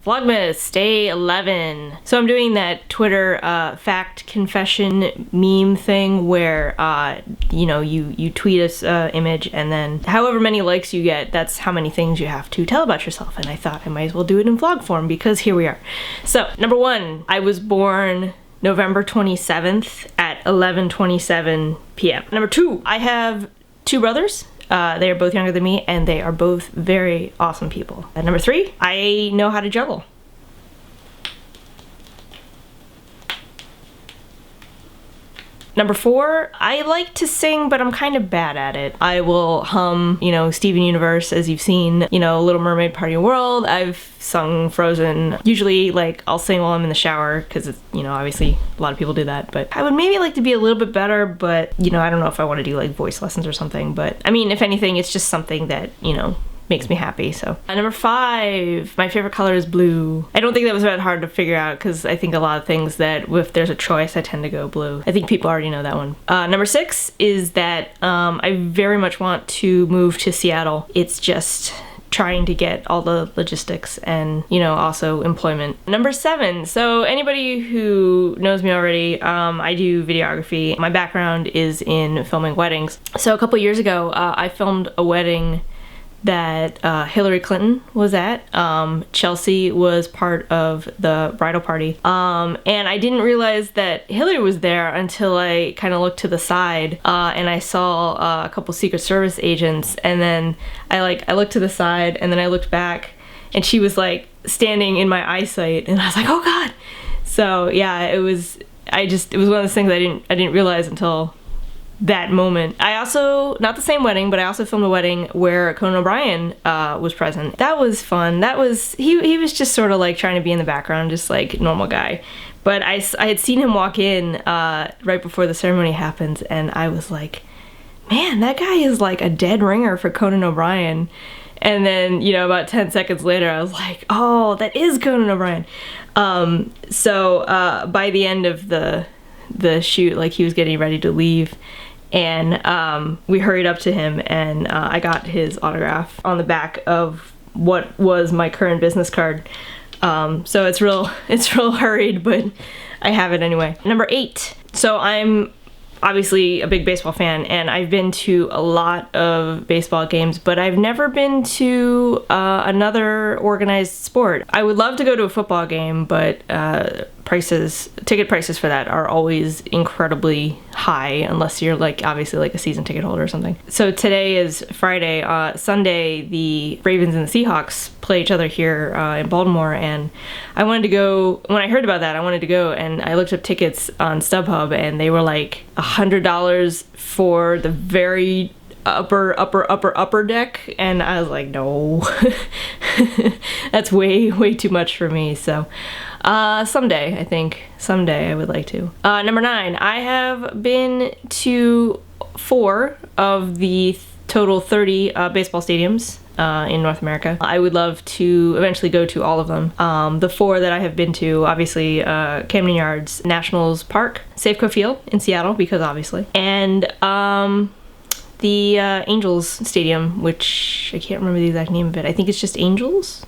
Vlogmas, day 11. So I'm doing that Twitter fact confession meme thing where, you know, you tweet a image and then however many likes you get, that's how many things you have to tell about yourself. And I thought I might as well do it in vlog form because here we are. So, number 1, I was born November 27th at 11:27 p.m. Number 2, I have 2 brothers. They are both younger than me, and they are both very awesome people. And number 3, I know how to juggle. Number 4, I like to sing, but I'm kind of bad at it. I will hum, you know, Steven Universe, as you've seen, you know, Little Mermaid, Part of Your World. I've sung Frozen. Usually, like, I'll sing while I'm in the shower, because it's, you know, obviously a lot of people do that. But I would maybe like to be a little bit better, but, you know, I don't know if I want to do, like, voice lessons or something. But, I mean, if anything, it's just something that, you know, makes me happy. So number 5, my favorite color is blue. I don't think that was that hard to figure out because I think a lot of things that if there's a choice I tend to go blue. I think people already know that one. Number 6 is that I very much want to move to Seattle. It's just trying to get all the logistics and, you know, also employment. Number 7, so anybody who knows me already, I do videography. My background is in filming weddings. So a couple years ago I filmed a wedding that Hillary Clinton was at. Chelsea was part of the bridal party. And I didn't realize that Hillary was there until I kind of looked to the side and I saw a couple Secret Service agents, and then I looked to the side and then I looked back and she was like standing in my eyesight and I was like, oh God. So yeah, it was one of those things I didn't realize until that moment. I also, not the same wedding, but I also filmed a wedding where Conan O'Brien was present. That was fun. That was, he was just sort of like trying to be in the background, just like normal guy. But I had seen him walk in right before the ceremony happens, and I was like, man, that guy is like a dead ringer for Conan O'Brien. And then, you know, about 10 seconds later, I was like, oh, that is Conan O'Brien. So by the end of the shoot, like, he was getting ready to leave, and we hurried up to him, and I got his autograph on the back of what was my current business card. So it's real hurried, but I have it anyway. Number 8. So I'm obviously a big baseball fan, and I've been to a lot of baseball games, but I've never been to another organized sport. I would love to go to a football game, but ticket prices for that are always incredibly high unless you're like obviously like a season ticket holder or something. So today is Friday. Sunday the Ravens and the Seahawks play each other here in Baltimore, and I wanted to go. When I heard about that, I wanted to go, and I looked up tickets on StubHub, and they were like $100 for the very upper deck, and I was like, no. That's way too much for me. So someday I would like to. Number 9, I have been to 4 of the total 30 baseball stadiums in North America. I would love to eventually go to all of them. The 4 that I have been to, obviously, Camden Yards Nationals Park, Safeco Field in Seattle, because obviously, and the Angels Stadium, which I can't remember the exact name of it. I think it's just Angels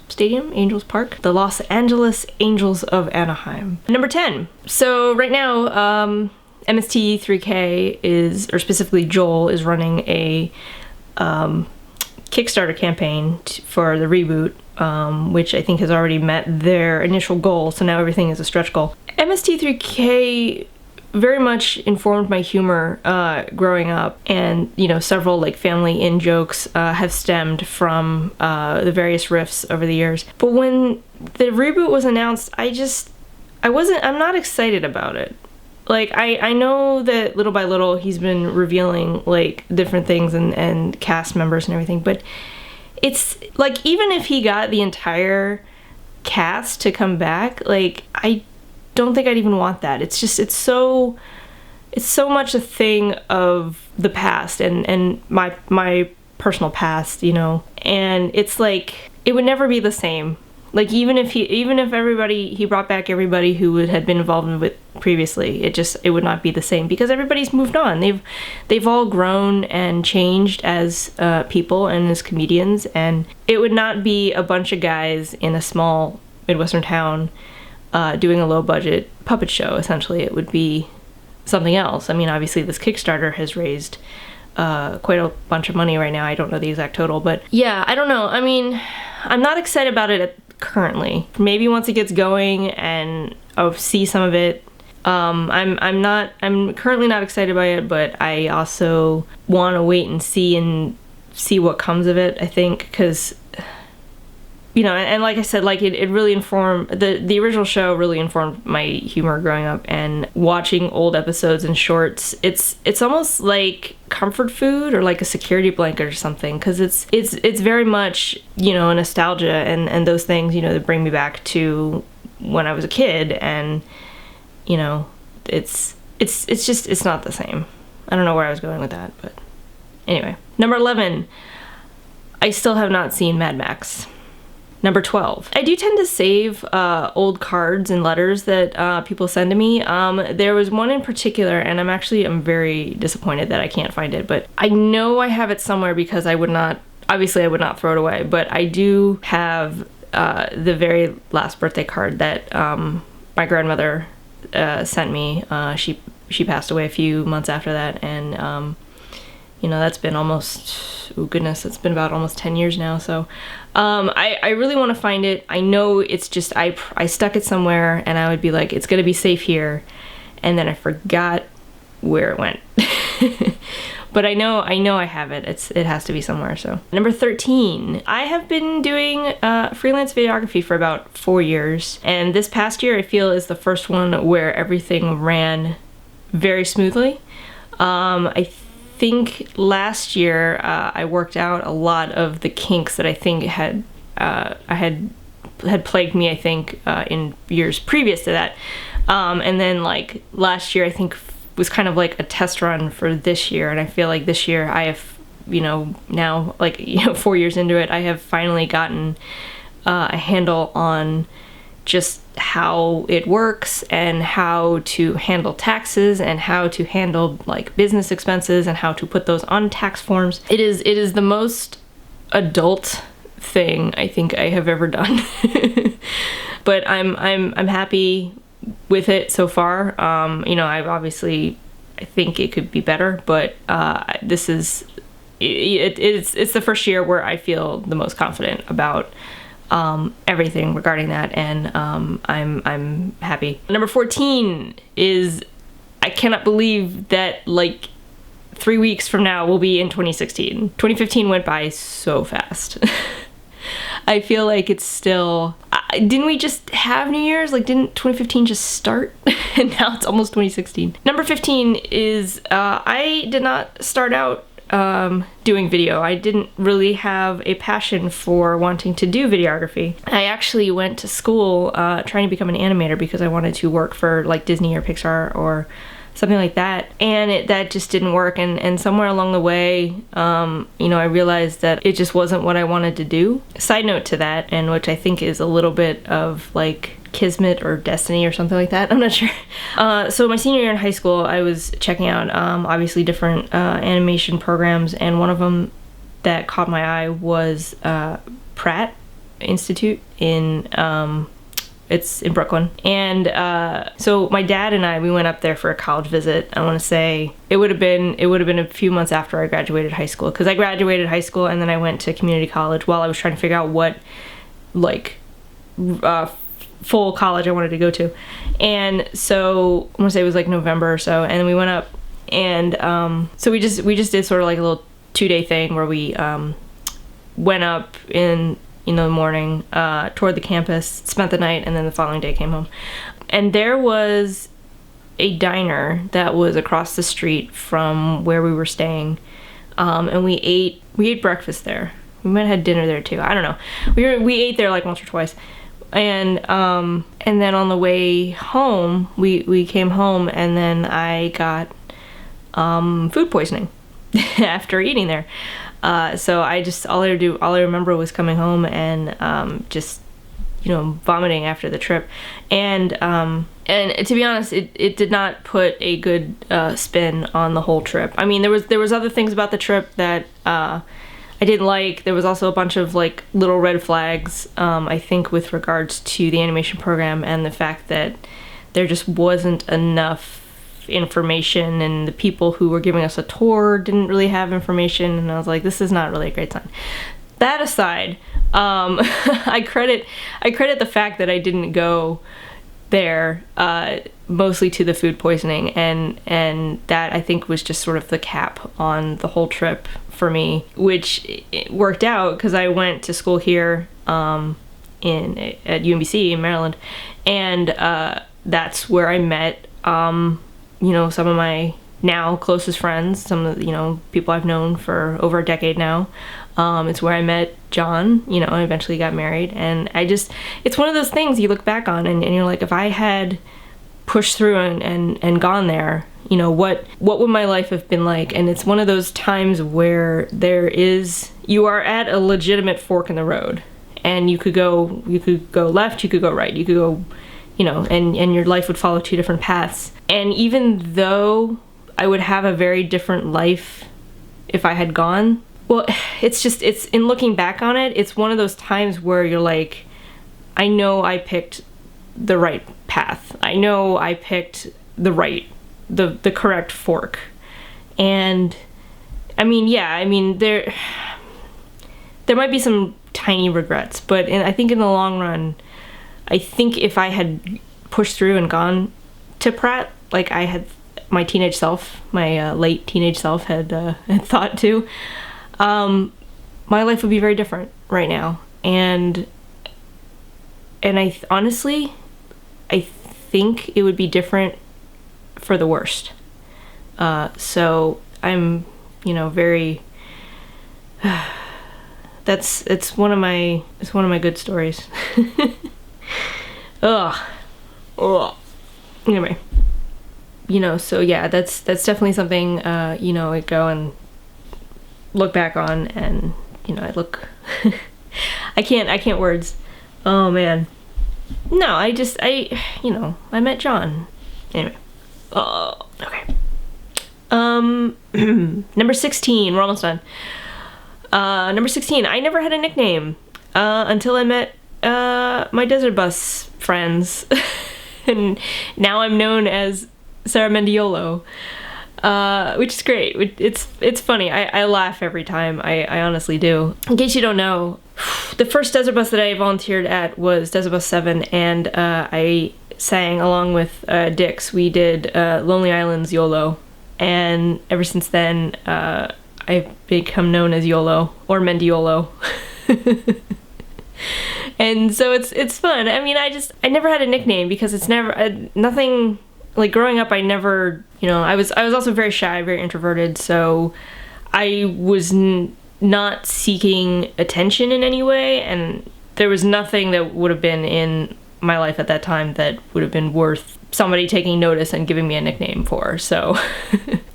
Stadium, Angels Park. The Los Angeles Angels of Anaheim. Number 10. So right now, MST3K is, or specifically Joel, is running a Kickstarter campaign for the reboot, which I think has already met their initial goal, so now everything is a stretch goal. MST3K very much informed my humor growing up, and, you know, several like family in-jokes have stemmed from the various riffs over the years. But when the reboot was announced, I'm not excited about it. Like, I know that little by little he's been revealing like different things and cast members and everything, but it's like, even if he got the entire cast to come back, like, I don't think I'd even want that. It's so much a thing of the past and my personal past, you know, and it's like, it would never be the same Like even if he brought back everybody who had been involved with previously, it would not be the same because everybody's moved on. They've all grown and changed as people and as comedians, and it would not be a bunch of guys in a small Midwestern town doing a low budget puppet show. Essentially, it would be something else. I mean, obviously this Kickstarter has raised quite a bunch of money right now. I don't know the exact total, but yeah, I don't know. I mean, I'm not excited about it currently. Maybe once it gets going and I'll see some of it. I'm currently not excited by it, but I also want to wait and see what comes of it, I think, because and like I said, like it really informed the original show really informed my humor growing up, and watching old episodes and shorts, it's almost like comfort food or like a security blanket or something, because it's very much nostalgia and those things that bring me back to when I was a kid, and it's not the same. I don't know where I was going with that, but anyway. Number 11, I still have not seen Mad Max. Number 12. I do tend to save old cards and letters that people send to me. There was one in particular, and I'm very disappointed that I can't find it, but I know I have it somewhere because I would not throw it away, but I do have the very last birthday card that my grandmother sent me. She passed away a few months after that, and that's been it's been about almost 10 years now, so I really want to find it. I know it's just I stuck it somewhere, and I would be like, it's gonna be safe here, and then I forgot where it went. But I know I have it. It has to be somewhere. So number 13, I have been doing freelance videography for about 4 years, and this past year I feel is the first one where everything ran very smoothly. I think last year I worked out a lot of the kinks that I think had plagued me, I think, in years previous to that, and then like last year I think was kind of like a test run for this year, and I feel like this year I have now, like 4 years into it, I have finally gotten a handle on just how it works and how to handle taxes and how to handle like business expenses and how to put those on tax forms. It is the most adult thing I think I have ever done. But I'm happy with it so far. I think it could be better, but this is it's the first year where I feel the most confident about everything regarding that, and I'm happy. Number 14 is, I cannot believe that like 3 weeks from now we'll be in 2016. 2015 went by so fast. I feel like it's still, didn't we just have New Year's? Like, didn't 2015 just start? And now it's almost 2016. Number 15 is, I did not start out doing video. I didn't really have a passion for wanting to do videography. I actually went to school trying to become an animator because I wanted to work for like Disney or Pixar or something like that, and that just didn't work, and somewhere along the way I realized that it just wasn't what I wanted to do. Side note to that, and which I think is a little bit of like kismet or destiny or something like that, I'm not sure. So my senior year in high school, I was checking out obviously different animation programs, and one of them that caught my eye was Pratt Institute in it's in Brooklyn. And so my dad and we went up there for a college visit. I want to say it would have been a few months after I graduated high school, because I graduated high school and then I went to community college while I was trying to figure out what like full college I wanted to go to. And so I want to say it was like November or so, and we went up, and so we just did sort of like a little 2-day thing where we went up in the morning, toured the campus, spent the night, and then the following day came home. And there was a diner that was across the street from where we were staying, and we ate breakfast there. We might have had dinner there too. I don't know. We ate there like once or twice, and then on the way home, we came home, and then I got food poisoning after eating there. So all I remember was coming home and just vomiting after the trip. And to be honest, it did not put a good spin on the whole trip. I mean, there was other things about the trip that I didn't like. There was also a bunch of like little red flags, I think, with regards to the animation program and the fact that there just wasn't enough information, and the people who were giving us a tour didn't really have information, and I was like, this is not really a great sign. That aside, I credit the fact that I didn't go there mostly to the food poisoning, and that I think was just sort of the cap on the whole trip for me, which it worked out because I went to school here at UMBC in Maryland, and that's where I met some of my now closest friends, some of the people I've known for over a decade now. It's where I met John, and eventually got married. And it's one of those things you look back on and you're like, if I had pushed through and gone there, what would my life have been like? And it's one of those times where you are at a legitimate fork in the road, and you could go left, you could go right, you could go, and your life would follow two different paths. And even though I would have a very different life if I had gone, well, it's in looking back on it, it's one of those times where you're like, I know I picked the right path. I know I picked the correct fork. And I mean, there might be some tiny regrets, but I think in the long run, I think if I had pushed through and gone to Pratt, like I had my teenage self, my late teenage self had thought to, my life would be very different right now. And honestly, I think it would be different for the worst. So I'm, very. It's one of my good stories. Ugh. Anyway, so yeah, that's definitely something, I go and look back on, and, I look, I can't words. Oh man. No, I met John. Anyway. Oh, okay. Number 16, we're almost done. Number 16, I never had a nickname, until I met, my Desert Bus friends. And now I'm known as Sarah Mendiolo, which is great. It's funny. I laugh every time. I honestly do. In case you don't know, the first Desert Bus that I volunteered at was Desert Bus 7, and I sang along with Dix. We did Lonely Island's YOLO, and ever since then, I've become known as YOLO, or Mendiolo. And so it's fun. I mean, I never had a nickname because it's nothing, like growing up I never, I was also very shy, very introverted, so I was not seeking attention in any way, and there was nothing that would have been in my life at that time that would have been worth somebody taking notice and giving me a nickname for. So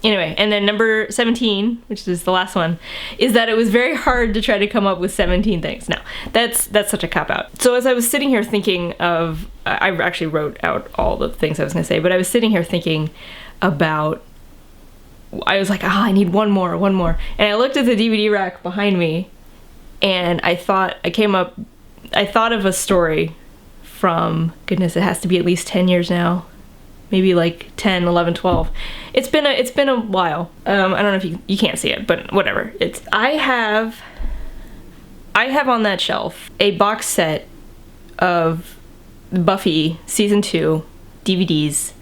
anyway, and then number 17, which is the last one, is that it was very hard to try to come up with 17 things. No, that's such a cop-out. So as I was sitting here thinking of, I actually wrote out all the things I was gonna say, but I was sitting here thinking about, I was like, I need one more. And I looked at the DVD rack behind me, and I thought of a story from, goodness, it has to be at least 10 years now, maybe like 10, 11, 12. It's been a while. I don't know if you can't see it, but whatever. I have on that shelf a box set of Buffy season 2 DVDs,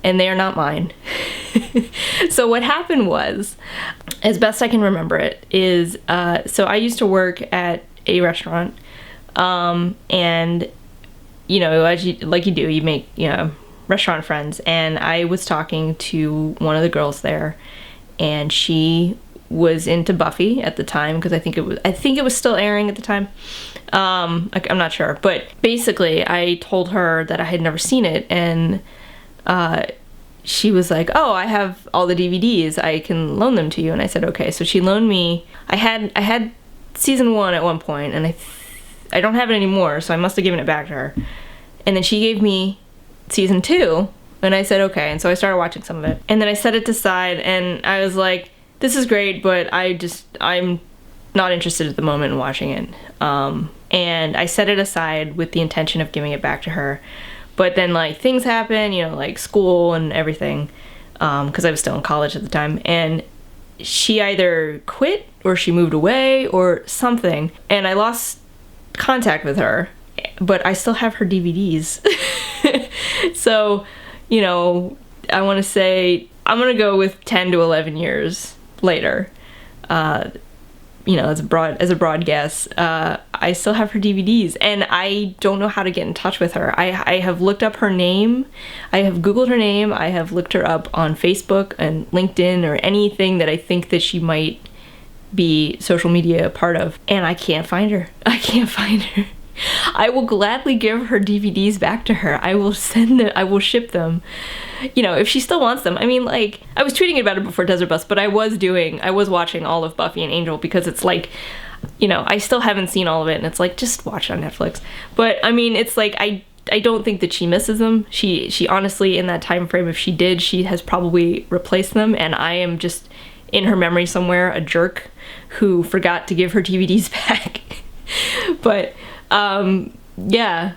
and they are not mine. So what happened was, as best I can remember it, is so I used to work at a restaurant, and like you do, you make, restaurant friends. And I was talking to one of the girls there, and she was into Buffy at the time, because I think it was still airing at the time. I'm not sure, but basically I told her that I had never seen it, and she was like, oh, I have all the DVDs, I can loan them to you. And I said, okay. So she loaned me, I had season 1 at one point, and I I don't have it anymore, so I must have given it back to her. And then she gave me season 2, and I said okay, and so I started watching some of it. And then I set it aside, and I was like, this is great, but I'm not interested at the moment in watching it. And I set it aside with the intention of giving it back to her. But then, like, things happen, you know, like school and everything, because I was still in college at the time, and she either quit or she moved away or something, and I lost contact with her, but I still have her DVDs. So, you know, I want to say I'm gonna go with 10 to 11 years later. You know, as a broad guess, I still have her DVDs, and I don't know how to get in touch with her. I have looked up her name, I have Googled her name, I have looked her up on Facebook and LinkedIn or anything that I think that she might be social media a part of, and I can't find her. I can't find her. I will gladly give her DVDs back to her. I will send them, I will ship them. You know, if she still wants them. I mean, like, I was tweeting about it before Desert Bus, but I was watching all of Buffy and Angel because it's like, you know, I still haven't seen all of it, and it's like, just watch it on Netflix. But, I mean, it's like, I don't think that she misses them. She honestly, in that time frame, if she did, she has probably replaced them, and I am just, in her memory somewhere, a jerk who forgot to give her DVDs back. But, yeah,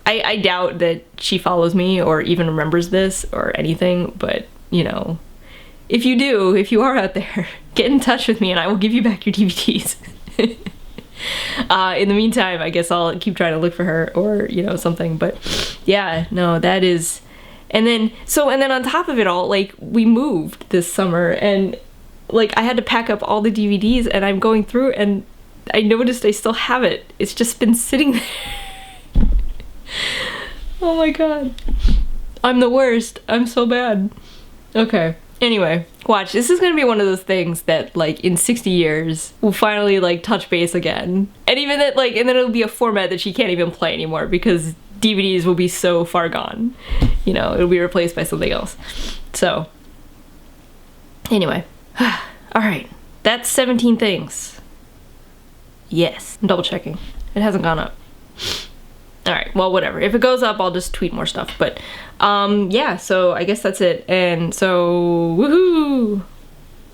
I doubt that she follows me or even remembers this or anything, but, you know, if you do, if you are out there, get in touch with me and I will give you back your DVDs. In the meantime, I guess I'll keep trying to look for her or, you know, something, but yeah, no, that is, and then on top of it all, like, we moved this summer, and, like, I had to pack up all the DVDs, and I'm going through, and I noticed I still have it. It's just been sitting there. Oh my god. I'm the worst. I'm so bad. Okay. Anyway, watch. This is gonna be one of those things that, like, in 60 years, we'll finally, like, touch base again. And even that, like, and then it'll be a format that she can't even play anymore because DVDs will be so far gone. You know, it'll be replaced by something else. So, anyway. Alright. That's 17 things. Yes. I'm double checking. It hasn't gone up. Alright, well, whatever. If it goes up, I'll just tweet more stuff. But, yeah, so I guess that's it. And so, woohoo!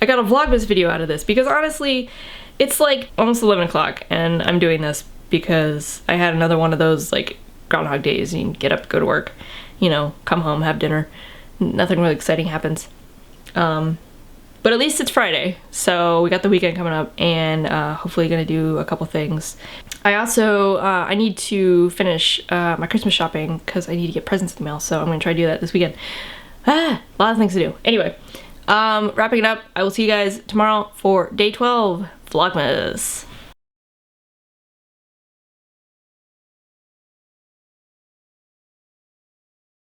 I got a Vlogmas video out of this because, honestly, it's, like, almost 11 o'clock, and I'm doing this because I had another one of those, like, Groundhog Days. You get up, go to work, you know, come home, have dinner. Nothing really exciting happens. But at least it's Friday, so we got the weekend coming up, and hopefully gonna do a couple things. I also, I need to finish my Christmas shopping because I need to get presents in the mail, so I'm gonna try to do that this weekend. A lot of things to do. Anyway, wrapping it up, I will see you guys tomorrow for day 12 Vlogmas.